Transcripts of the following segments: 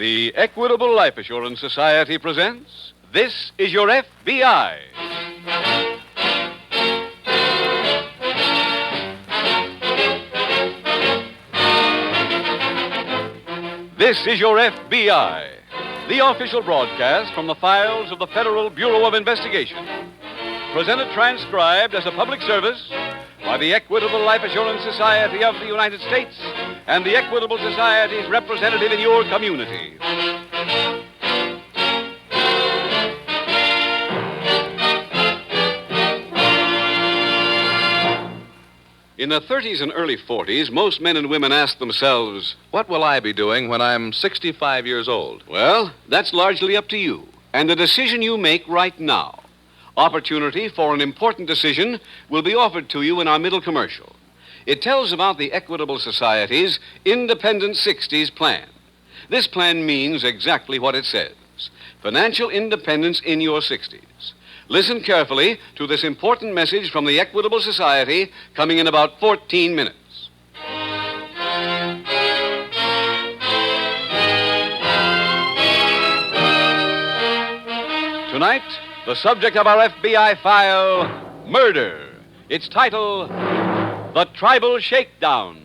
The Equitable Life Assurance Society presents This Is Your FBI. This is Your FBI, the official broadcast from the files of the Federal Bureau of Investigation. Presented transcribed as a public service by the Equitable Life Assurance Society of the United States and the Equitable Society's representative in your community. In the 30s and early 40s, most men and women ask themselves, what will I be doing when I'm 65 years old? Well, that's largely up to you and the decision you make right now. Opportunity for an important decision will be offered to you in our middle commercial. It tells about the Equitable Society's Independent 60s plan. This plan means exactly what it says. Financial independence in your 60s. Listen carefully to this important message from the Equitable Society coming in about 14 minutes. Tonight, the subject of our FBI file, murder. Its title, The Tribal Shakedown.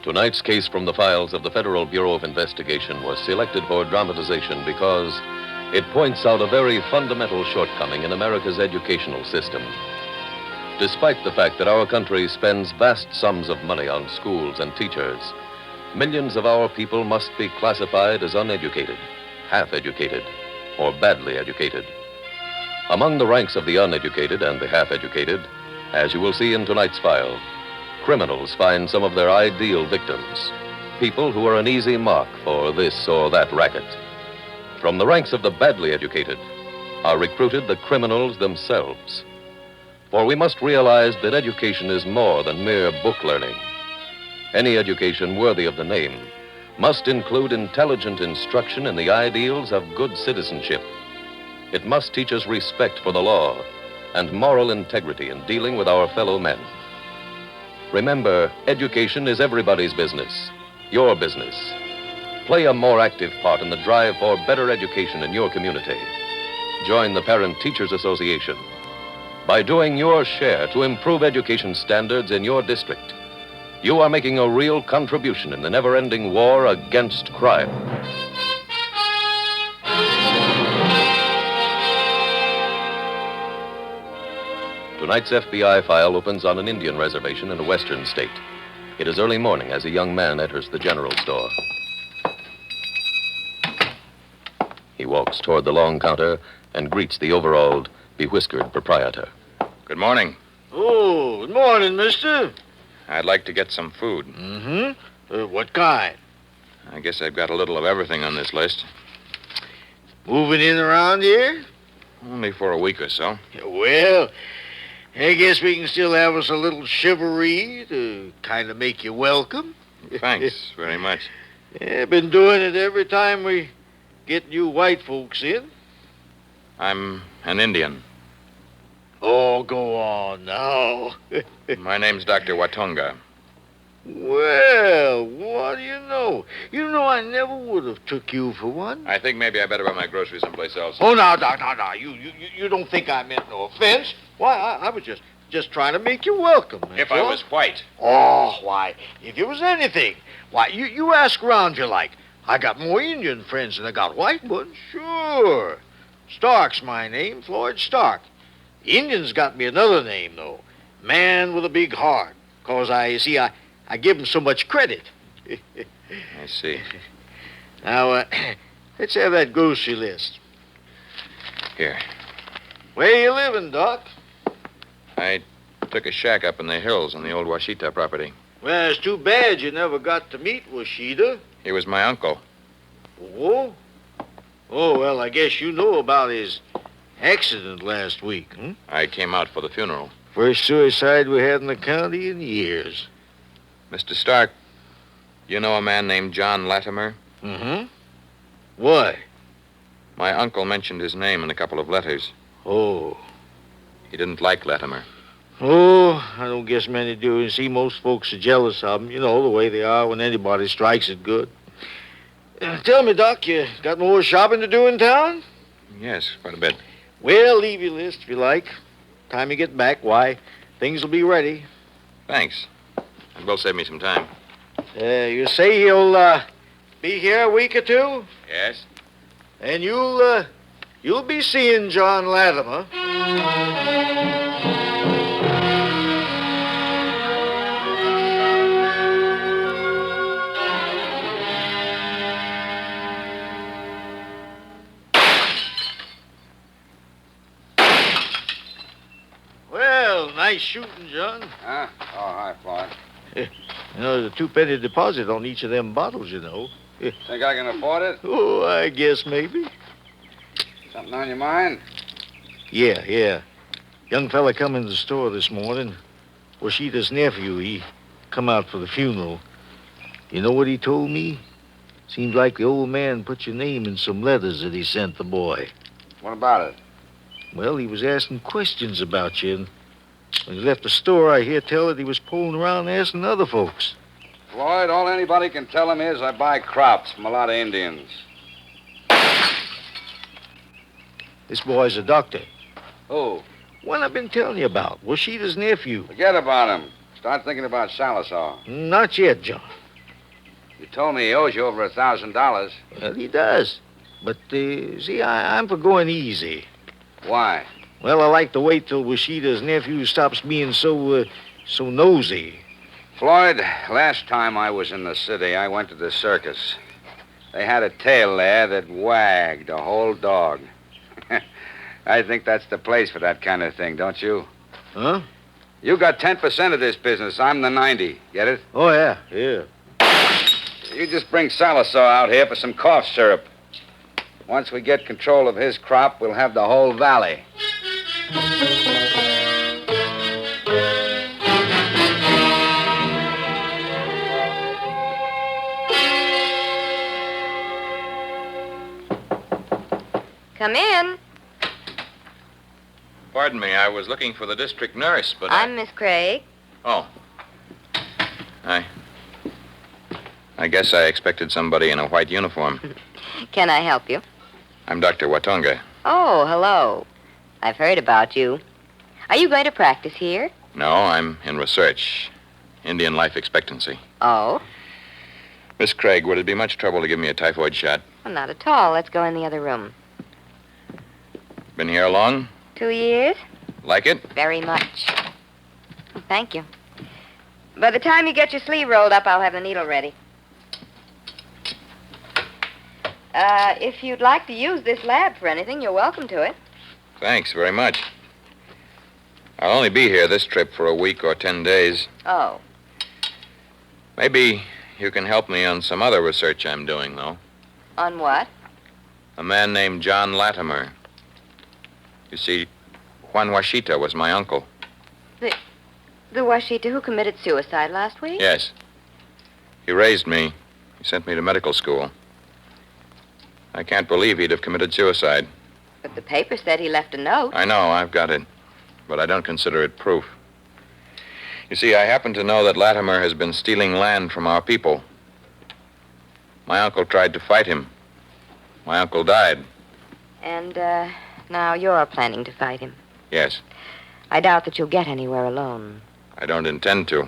Tonight's case from the files of the Federal Bureau of Investigation was selected for dramatization because it points out a very fundamental shortcoming in America's educational system. Despite the fact that our country spends vast sums of money on schools and teachers, millions of our people must be classified as uneducated, half-educated, or badly educated. Among the ranks of the uneducated and the half-educated, as you will see in tonight's file, criminals find some of their ideal victims, people who are an easy mark for this or that racket. From the ranks of the badly educated are recruited the criminals themselves. For we must realize that education is more than mere book learning. Any education worthy of the name must include intelligent instruction in the ideals of good citizenship. It must teach us respect for the law and moral integrity in dealing with our fellow men. Remember, education is everybody's business, your business. Play a more active part in the drive for better education in your community. Join the Parent Teachers Association. By doing your share to improve education standards in your district, you are making a real contribution in the never-ending war against crime. Tonight's FBI file opens on an Indian reservation in a western state. It is early morning as a young man enters the general store. He walks toward the long counter and greets the overalled, bewhiskered proprietor. Good morning. Oh, good morning, mister. I'd like to get some food. Mm-hmm. What kind? I guess I've got a little of everything on this list. Moving in around here? Only for a week or so. Well, I guess we can still have us a little chivalry to kind of make you welcome. Thanks very much. Yeah, been doing it every time we get you white folks in. I'm an Indian. Oh, go on now. My name's Dr. Watonga. Well, what do you know? You know I never would have took you for one. I think maybe I better buy my groceries someplace else. Oh, now, Doc, now. You don't think I meant no offense? Why, I was just trying to make you welcome. If I was white. Oh, why, if it was anything. Why, you ask around you like. I got more Indian friends than I got white ones. Sure. Stark's my name, Floyd Stark. Indians got me another name, though. Man with a big heart. 'Cause I give 'em so much credit. I see. Now, let's have that grocery list. Here. Where you living, Doc? I took a shack up in the hills on the old Washita property. Well, it's too bad you never got to meet Washita. He was my uncle. Oh? Oh, well, I guess you know about his accident last week, hmm? I came out for the funeral. First suicide we had in the county in years. Mr. Stark, you know a man named John Latimer? Mm-hmm. Why? My uncle mentioned his name in a couple of letters. Oh. He didn't like Latimer. Oh, I don't guess many do. You see, most folks are jealous of him. You know, the way they are when anybody strikes it good. Tell me, Doc, you got more shopping to do in town? Yes, quite a bit. Well, leave your list if you like. Time you get back, why, things will be ready. Thanks. It will save me some time. You say he'll be here a week or two? Yes? And you'll be seeing John Latimer. Well, nice shooting, John. Huh? Oh, hi, Floyd. You know, there's a 2-penny deposit on each of them bottles, you know. Think I can afford it? Oh, I guess maybe. Something on your mind? Yeah. Young fella come in the store this morning. Washita's nephew, he come out for the funeral. You know what he told me? Seems like the old man put your name in some letters that he sent the boy. What about it? Well, he was asking questions about you, and when he left the store, I hear tell that he was pulling around asking other folks. Floyd, all anybody can tell him is I buy crops from a lot of Indians. This boy's a doctor. Who? One I've been telling you about, Washita's nephew. Forget about him. Start thinking about Salazar. Not yet, John. You told me he owes you over $1,000. Well, he does. But, see, I'm for going easy. Why? Well, I like to wait till Washita's nephew stops being so nosy. Floyd, last time I was in the city, I went to the circus. They had a tail there that wagged a whole dog. I think that's the place for that kind of thing, don't you? Huh? You got 10% of this business. I'm the 90. Get it? Oh, yeah. You just bring Salazar out here for some cough syrup. Once we get control of his crop, we'll have the whole valley. Come in. Pardon me, I was looking for the district nurse, but I'm Miss Craig. Oh. I guess I expected somebody in a white uniform. Can I help you? I'm Dr. Watonga. Oh, hello. I've heard about you. Are you going to practice here? No, I'm in research. Indian life expectancy. Oh? Miss Craig, would it be much trouble to give me a typhoid shot? Well, not at all. Let's go in the other room. Been here long? 2 years? Like it? Very much. Well, thank you. By the time you get your sleeve rolled up, I'll have the needle ready. If you'd like to use this lab for anything, you're welcome to it. Thanks very much. I'll only be here this trip for a week or 10 days. Oh. Maybe you can help me on some other research I'm doing, though. On what? A man named John Latimer. You see, Juan Washita was my uncle. The Washita who committed suicide last week? Yes. He raised me. He sent me to medical school. I can't believe he'd have committed suicide. But the paper said he left a note. I know, I've got it. But I don't consider it proof. You see, I happen to know that Latimer has been stealing land from our people. My uncle tried to fight him. My uncle died. And, now you're planning to fight him. Yes. I doubt that you'll get anywhere alone. I don't intend to.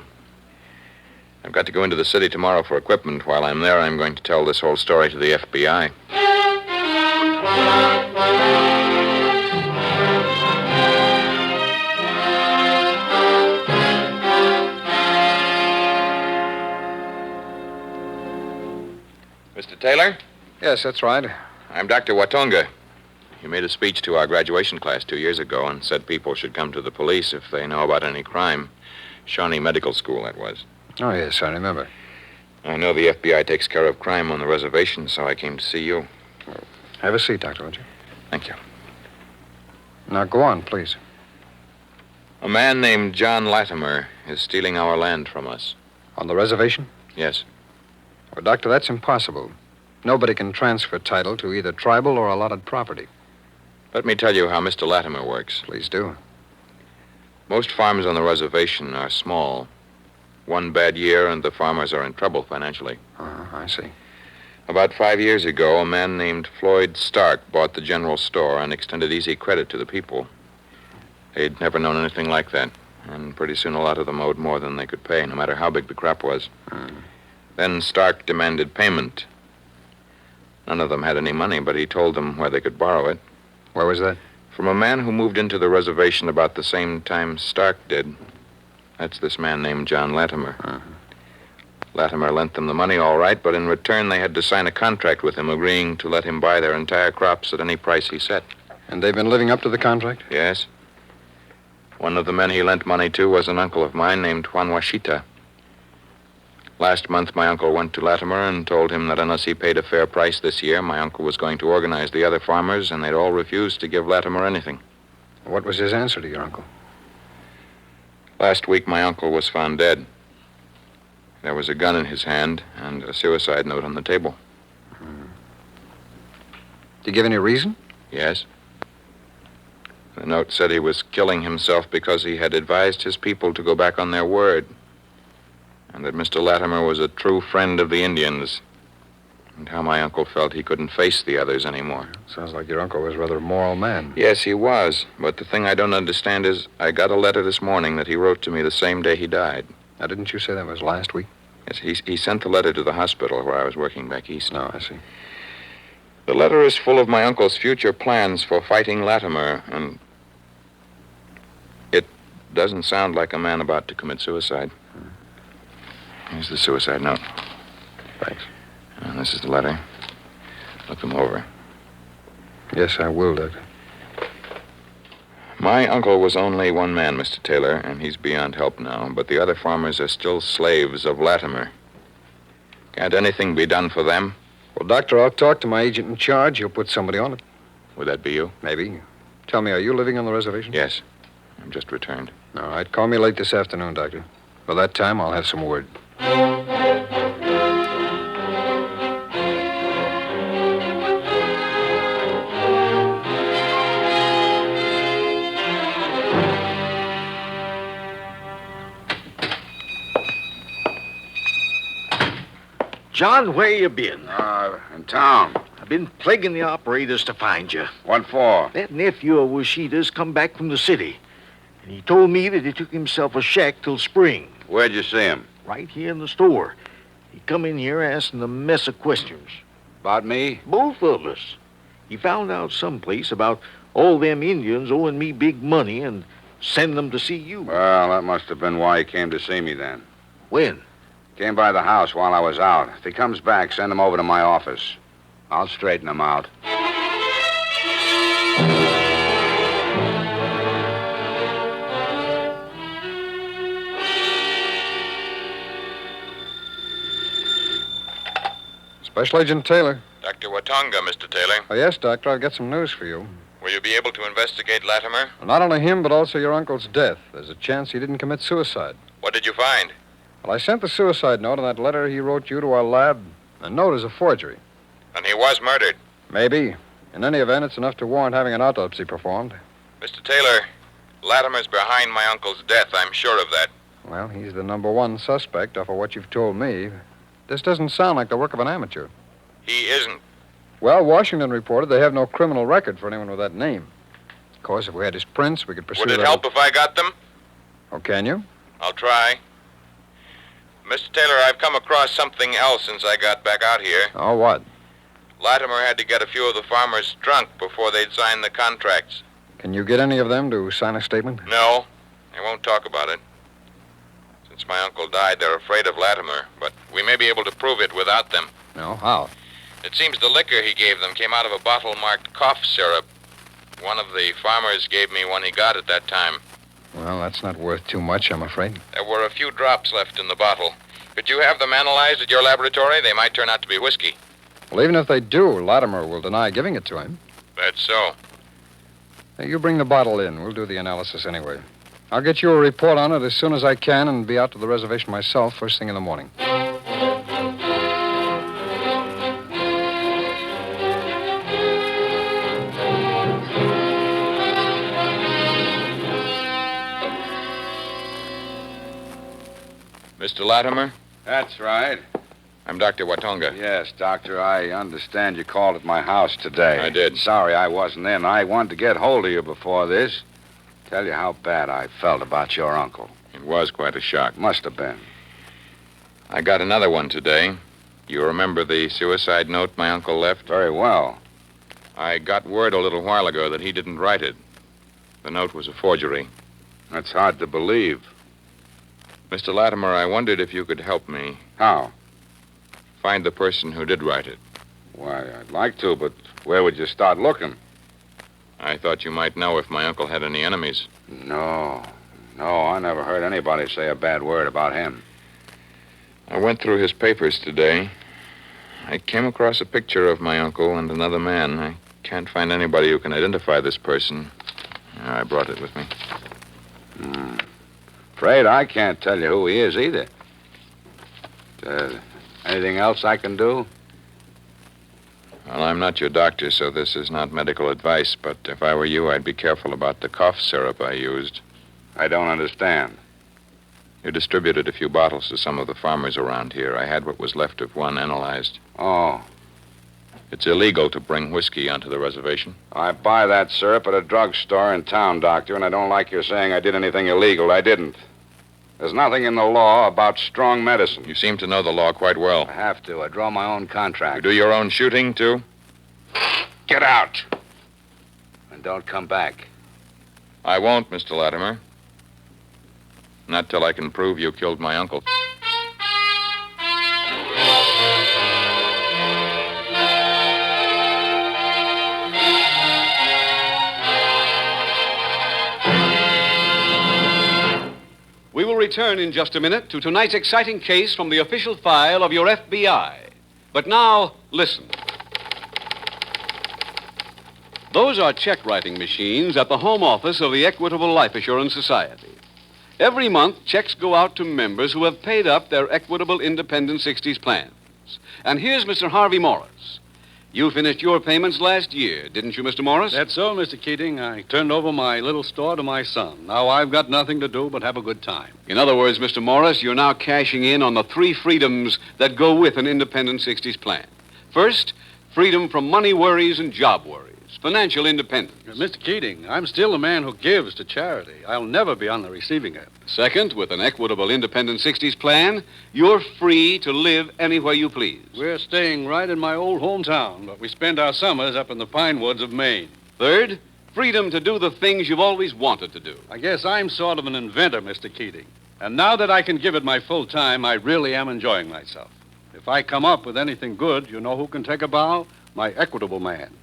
I've got to go into the city tomorrow for equipment. While I'm there, I'm going to tell this whole story to the FBI. Mr. Taylor? Yes, that's right. I'm Dr. Watonga. You made a speech to our graduation class 2 years ago and said people should come to the police if they know about any crime. Shawnee Medical School, that was. Oh, yes, I remember. I know the FBI takes care of crime on the reservation, so I came to see you. Have a seat, Doctor, won't you? Thank you. Now, go on, please. A man named John Latimer is stealing our land from us. On the reservation? Yes. Well, Doctor, that's impossible. Nobody can transfer title to either tribal or allotted property. Let me tell you how Mr. Latimer works. Please do. Most farms on the reservation are small. One bad year and the farmers are in trouble financially. I see. About 5 years ago, a man named Floyd Stark bought the general store and extended easy credit to the people. They'd never known anything like that, and pretty soon a lot of them owed more than they could pay, no matter how big the crop was. Then Stark demanded payment. None of them had any money, but he told them where they could borrow it. Where was that? From a man who moved into the reservation about the same time Stark did. That's this man named John Latimer. Latimer lent them the money all right, but in return they had to sign a contract with him agreeing to let him buy their entire crops at any price he set. And they've been living up to the contract? Yes. One of the men he lent money to was an uncle of mine named Juan Washita. Last month, my uncle went to Latimer and told him that unless he paid a fair price this year, my uncle was going to organize the other farmers, and they'd all refuse to give Latimer anything. What was his answer to your uncle? Last week, my uncle was found dead. There was a gun in his hand and a suicide note on the table. Did he give any reason? Yes. The note said he was killing himself because he had advised his people to go back on their word, and that Mr. Latimer was a true friend of the Indians, and how my uncle felt he couldn't face the others anymore. Sounds like your uncle was rather a moral man. Yes, he was, but the thing I don't understand is I got a letter this morning that he wrote to me the same day he died. Now, didn't you say that was last week? Yes, he sent the letter to the hospital where I was working back east. No, I see. The letter is full of my uncle's future plans for fighting Latimer, and it doesn't sound like a man about to commit suicide. Here's the suicide note. Thanks. And this is the letter. Look them over. Yes, I will, Doctor. My uncle was only one man, Mr. Taylor, and he's beyond help now, but the other farmers are still slaves of Latimer. Can't anything be done for them? Well, Doctor, I'll talk to my agent in charge. He'll put somebody on it. Would that be you? Maybe. Tell me, are you living on the reservation? Yes. I've just returned. All right. Call me late this afternoon, Doctor. By that time, I'll have some word. John, where you been? In town. I've been plaguing the operators to find you. What for? That nephew of Washita's come back from the city. And he told me that he took himself a shack till spring. Where'd you see him? Right here in the store. He come in here asking a mess of questions. About me? Both of us. He found out someplace about all them Indians owing me big money and send them to see you. Well, that must have been why he came to see me then. When? Came by the house while I was out. If he comes back, send him over to my office. I'll straighten him out. Special Agent Taylor. Dr. Watonga, Mr. Taylor. Oh, yes, Doctor, I've got some news for you. Will you be able to investigate Latimer? Well, not only him, but also your uncle's death. There's a chance he didn't commit suicide. What did you find? Well, I sent the suicide note and that letter he wrote you to our lab. The note is a forgery. And he was murdered. Maybe. In any event, it's enough to warrant having an autopsy performed. Mr. Taylor, Latimer's behind my uncle's death. I'm sure of that. Well, he's the number one suspect off of what you've told me. This doesn't sound like the work of an amateur. He isn't. Well, Washington reported they have no criminal record for anyone with that name. Of course, if we had his prints, we could pursue Would it that. help if I got them? Oh, can you? I'll try. Mr. Taylor, I've come across something else since I got back out here. Oh, what? Latimer had to get a few of the farmers drunk before they'd sign the contracts. Can you get any of them to sign a statement? No, they won't talk about it. Since my uncle died, they're afraid of Latimer, but we may be able to prove it without them. No? How? It seems the liquor he gave them came out of a bottle marked cough syrup. One of the farmers gave me one he got at that time. Well, that's not worth too much, I'm afraid. There were a few drops left in the bottle. Could you have them analyzed at your laboratory? They might turn out to be whiskey. Well, even if they do, Latimer will deny giving it to him. That's so. Now, you bring the bottle in. We'll do the analysis anyway. I'll get you a report on it as soon as I can and be out to the reservation myself first thing in the morning. Mr. Latimer? That's right. I'm Dr. Watonga. Yes, Doctor, I understand you called at my house today. I did. Sorry I wasn't in. I wanted to get hold of you before this. Tell you how bad I felt about your uncle. It was quite a shock. Must have been. I got another one today. You remember the suicide note my uncle left? Very well. I got word a little while ago that he didn't write it. The note was a forgery. That's hard to believe. Mr. Latimer, I wondered if you could help me How? find the person who did write it. Why, I'd like to, but where would you start looking? I thought you might know if my uncle had any enemies. No, I never heard anybody say a bad word about him. I went through his papers today. I came across a picture of my uncle and another man. I can't find anybody who can identify this person. I brought it with me. Afraid I can't tell you who he is either. Anything else I can do? Well, I'm not your doctor, so this is not medical advice, but if I were you, I'd be careful about the cough syrup I used. I don't understand. You distributed a few bottles to some of the farmers around here. I had what was left of one analyzed. Oh, It's illegal to bring whiskey onto the reservation. I buy that syrup at a drugstore in town, Doctor, and I don't like your saying I did anything illegal. I didn't. There's nothing in the law about strong medicine. You seem to know the law quite well. I have to. I draw my own You contract. do your own shooting, too? Get out! And don't come back. I won't, Mr. Latimer. Not till I can prove you killed my uncle. We will return in just a minute to tonight's exciting case from the official file of your FBI. But now, listen. Those are check writing machines at the home office of the Equitable Life Assurance Society. Every month, checks go out to members who have paid up their Equitable Independent 60s plans. And here's Mr. Harvey Morris. You finished your payments last year, didn't you, Mr. Morris? That's so, Mr. Keating. I turned over my little store to my son. Now I've got nothing to do but have a good time. In other words, Mr. Morris, you're now cashing in on the 3 freedoms that go with an Independent 60s plan. First, freedom from money worries and job worries. Financial independence. Mr. Keating, I'm still a man who gives to charity. I'll never be on the receiving end. Second, with an Equitable Independent 60s plan, you're free to live anywhere you please. We're staying right in my old hometown, but we spend our summers up in the pine woods of Maine. Third, freedom to do the things you've always wanted to do. I guess I'm sort of an inventor, Mr. Keating. And now that I can give it my full time, I really am enjoying myself. If I come up with anything good, you know who can take a bow? My Equitable man.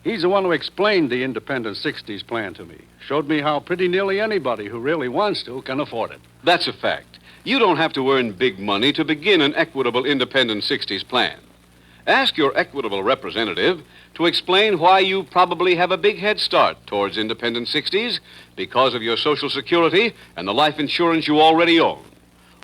He's the one who explained the Independent 60s plan to me. Showed me how pretty nearly anybody who really wants to can afford it. That's a fact. You don't have to earn big money to begin an Equitable Independent 60s plan. Ask your Equitable representative to explain why you probably have a big head start towards Independent 60s because of your Social Security and the life insurance you already own.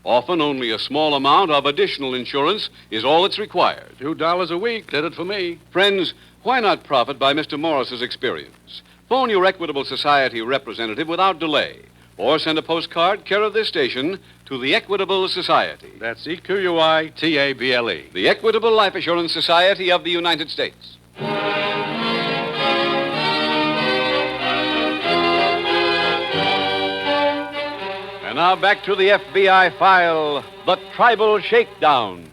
Often only a small amount of additional insurance is all that's required. $2 a week did it for me. Friends, why not profit by Mr. Morris's experience? Phone your Equitable Society representative without delay, or send a postcard care of this station to the Equitable Society. That's EQUITABLE. The Equitable Life Assurance Society of the United States. And now back to the FBI file, the Tribal Shakedown.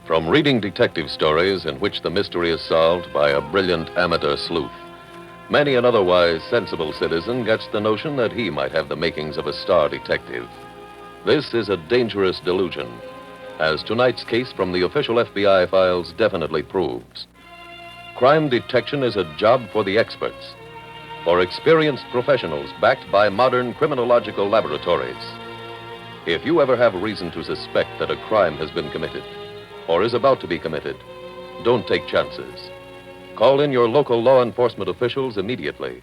From reading detective stories in which the mystery is solved by a brilliant amateur sleuth, many an otherwise sensible citizen gets the notion that he might have the makings of a star detective. This is a dangerous delusion, as tonight's case from the official FBI files definitely proves. Crime detection is a job for the experts, for experienced professionals backed by modern criminological laboratories. If you ever have reason to suspect that a crime has been committed, or is about to be committed, don't take chances. Call in your local law enforcement officials immediately.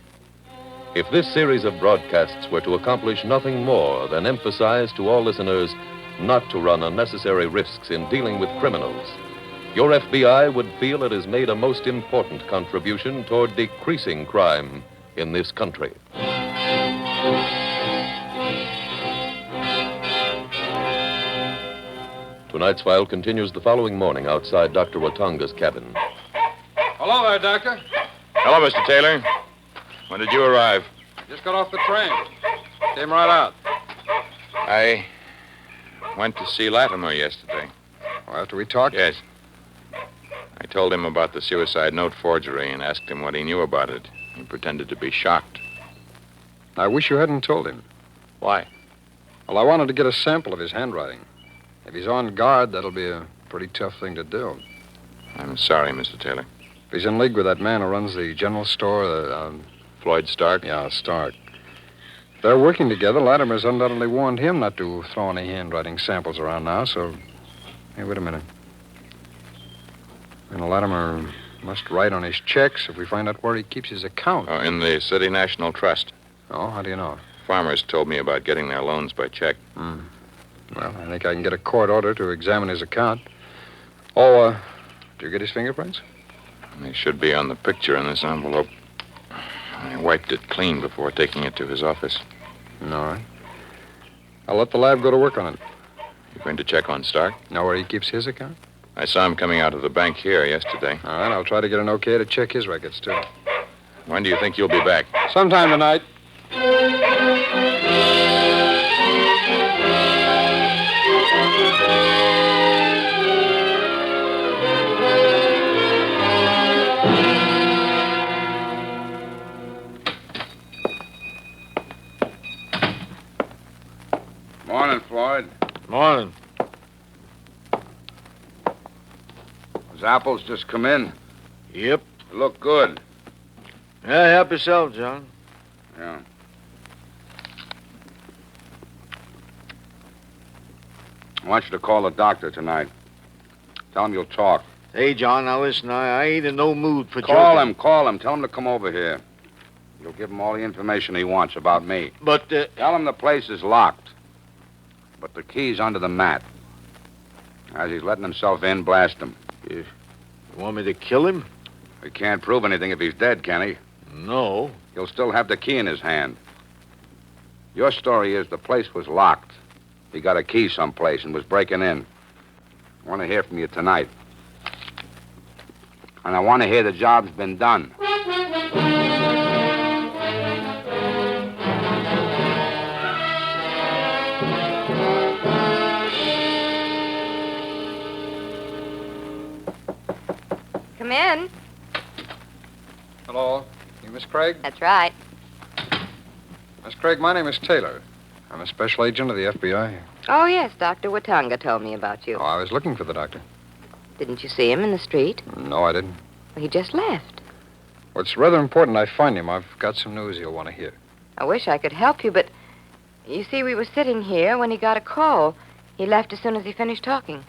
If this series of broadcasts were to accomplish nothing more than emphasize to all listeners not to run unnecessary risks in dealing with criminals. Your FBI would feel it has made a most important contribution toward decreasing crime in this country. Tonight's file continues the following morning outside Dr. Watonga's cabin. Hello there, Doctor. Hello, Mr. Taylor. When did you arrive? Just got off the train. Came right out. I went to see Latimer yesterday. Well, after we talked? Yes. I told him about the suicide note forgery and asked him what he knew about it. He pretended to be shocked. I wish you hadn't told him. Why? Well, I wanted to get a sample of his handwriting. If he's on guard, that'll be a pretty tough thing to do. I'm sorry, Mr. Taylor. If he's in league with that man who runs the general store, Floyd Stark? Yeah, Stark. If they're working together, Latimer's undoubtedly warned him not to throw any handwriting samples around now, so... Hey, wait a minute. Latimer must write on his checks if we find out where he keeps his account. Oh, in the City National Trust. Oh, how do you know? Farmers told me about getting their loans by check. Well, I think I can get a court order to examine his account. Oh, did you get his fingerprints? They should be on the picture in this envelope. I wiped it clean before taking it to his office. All right. I'll let the lab go to work on it. You going to check on Stark? Know where he keeps his account? I saw him coming out of the bank here yesterday. All right, I'll try to get an okay to check his records, too. When do you think you'll be back? Sometime tonight. Morning, Floyd. Morning. Those apples just come in. Yep. They look good. Yeah, help yourself, John. Yeah. I want you to call the doctor tonight. Tell him you'll talk. Hey, John, now listen, I ain't in no mood for Call joking. him, call him. Tell him to come over here. You'll give him all the information he wants about me. But, Tell him the place is locked, but the key's under the mat. As he's letting himself in, blast him. You want me to kill him? We can't prove anything if he's dead, can he? No. He'll still have the key in his hand. Your story is the place was locked. He got a key someplace and was breaking in. I want to hear from you tonight. And I want to hear the job's been done. Come in. Hello. You Miss Craig? That's right. Miss Craig, my name is Taylor. I'm a special agent of the FBI. Oh, yes, Dr. Watonga told me about you. Oh, I was looking for the doctor. Didn't you see him in the street? No, I didn't. Well, he just left. Well, it's rather important I find him. I've got some news you'll want to hear. I wish I could help you, but you see, we were sitting here when he got a call. He left as soon as he finished talking.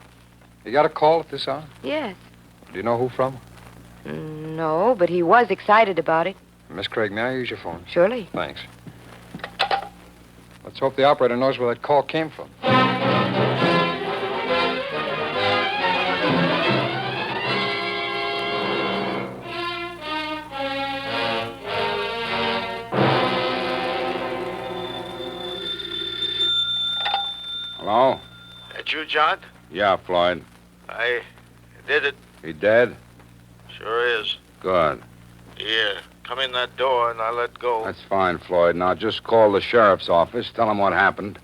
You got a call at this hour? Yes. Do you know who from? No, but he was excited about it. Miss Craig, may I use your phone? Surely. Thanks. Let's hope the operator knows where that call came from. Hello? That you, John? Yeah, Floyd. I did it. He dead? Sure is. Good. Here, come in that door and I'll let go. That's fine, Floyd. Now just call the sheriff's office, tell them what happened,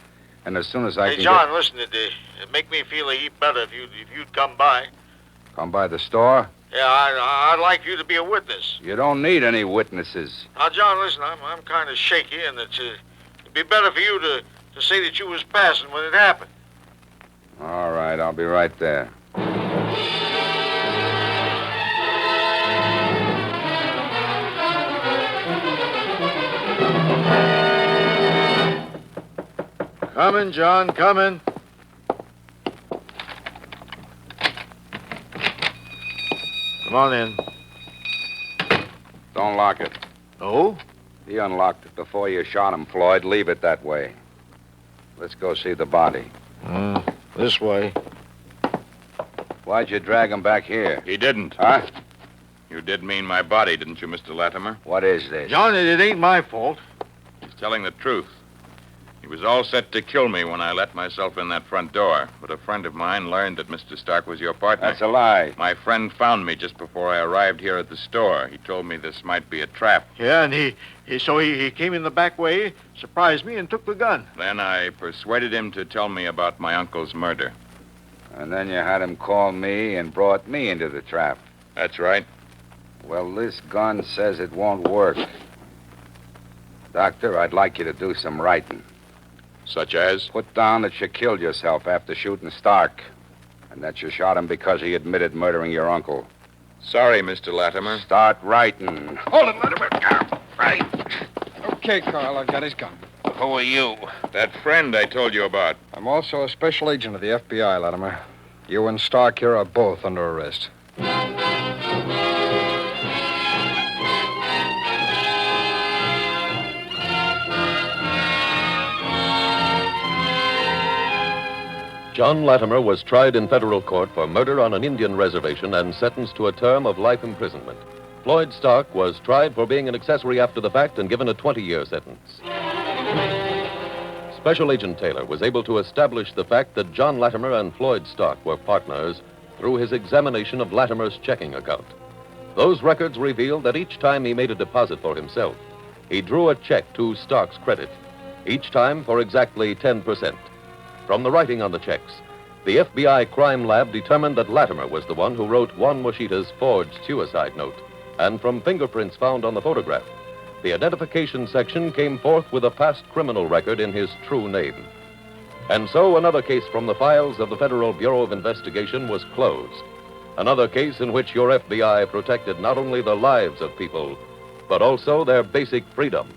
and as soon as I Hey, can John, listen, it'd make me feel a heap better if you'd come by. come by the store. Yeah, I'd like you to be a witness. You don't need any witnesses. Now, John, listen, I'm kind of shaky, and it'd be better for you to say that you was passing when it happened. All right, I'll be right there. Coming, John, coming. Come on in. Don't lock it. Oh? He unlocked it before you shot him, Floyd. Leave it that way. Let's go see the body. This way. Why'd you drag him back here? He didn't. Huh? You did mean my body, didn't you, Mr. Latimer? What is this? John, it ain't my fault. He's telling the truth. He was all set to kill me when I let myself in that front door, but a friend of mine learned that Mr. Stark was your partner. That's a lie. My friend found me just before I arrived here at the store. He told me this might be a trap. Yeah, and he came in the back way, surprised me, and took the gun. Then I persuaded him to tell me about my uncle's murder. And then you had him call me and brought me into the trap. That's right. Well, this gun says it won't work. Doctor, I'd like you to do some writing. Such as? Put down that you killed yourself after shooting Stark, and that you shot him because he admitted murdering your uncle. Sorry, Mr. Latimer. Start writing. Hold it, Latimer. Right. Okay, Carl, I've got his gun. Who are you? That friend I told you about. I'm also a special agent of the FBI, Latimer. You and Stark here are both under arrest. John Latimer was tried in federal court for murder on an Indian reservation and sentenced to a term of life imprisonment. Floyd Stark was tried for being an accessory after the fact and given a 20-year sentence. Special Agent Taylor was able to establish the fact that John Latimer and Floyd Stark were partners through his examination of Latimer's checking account. Those records revealed that each time he made a deposit for himself, he drew a check to Stark's credit, each time for exactly 10%. From the writing on the checks, the FBI crime lab determined that Latimer was the one who wrote Juan Moschita's forged suicide note, and from fingerprints found on the photograph, the identification section came forth with a past criminal record in his true name. And so another case from the files of the Federal Bureau of Investigation was closed. Another case in which your FBI protected not only the lives of people, but also their basic freedom.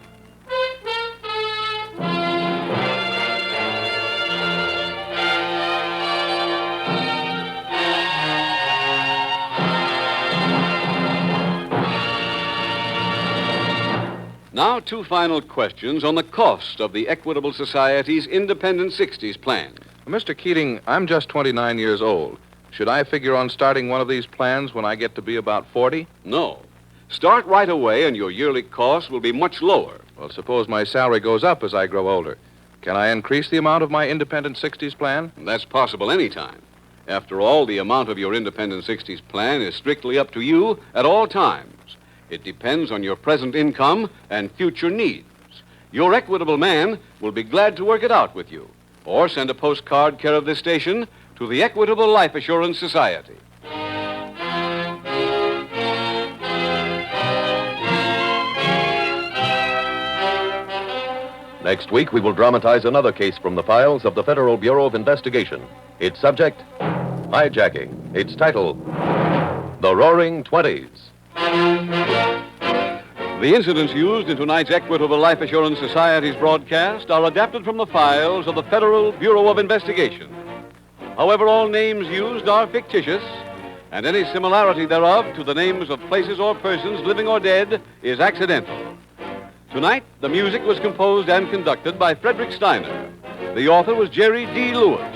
Now, two final questions on the cost of the Equitable Society's Independent 60s plan. Mr. Keating, I'm just 29 years old. Should I figure on starting one of these plans when I get to be about 40? No. Start right away and your yearly cost will be much lower. Well, suppose my salary goes up as I grow older. Can I increase the amount of my Independent 60s plan? That's possible any time. After all, the amount of your Independent 60s plan is strictly up to you at all times. It depends on your present income and future needs. Your Equitable man will be glad to work it out with you. Or send a postcard care of this station to the Equitable Life Assurance Society. Next week, we will dramatize another case from the files of the Federal Bureau of Investigation. Its subject, hijacking. Its title, The Roaring Twenties. The incidents used in tonight's Equitable Life Assurance Society's broadcast are adapted from the files of the Federal Bureau of Investigation. However, all names used are fictitious, and any similarity thereof to the names of places or persons, living or dead, is accidental. Tonight, the music was composed and conducted by Frederick Steiner. The author was Jerry D. Lewis.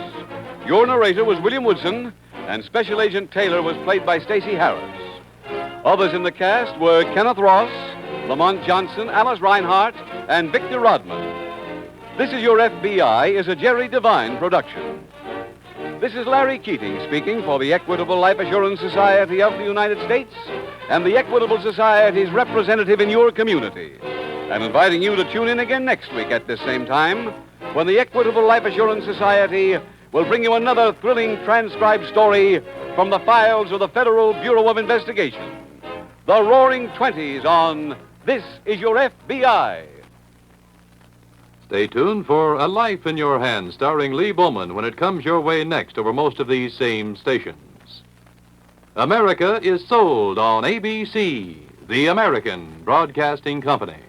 Your narrator was William Woodson, and Special Agent Taylor was played by Stacy Harris. Others in the cast were Kenneth Ross, Lamont Johnson, Alice Reinhardt, and Victor Rodman. This Is Your FBI is a Jerry Devine production. This is Larry Keating speaking for the Equitable Life Assurance Society of the United States and the Equitable Society's representative in your community, and inviting you to tune in again next week at this same time when the Equitable Life Assurance Society will bring you another thrilling transcribed story from the files of the Federal Bureau of Investigation. The Roaring Twenties on This Is Your FBI. Stay tuned for A Life in Your Hands, starring Lee Bowman, when it comes your way next over most of these same stations. America is sold on ABC, the American Broadcasting Company.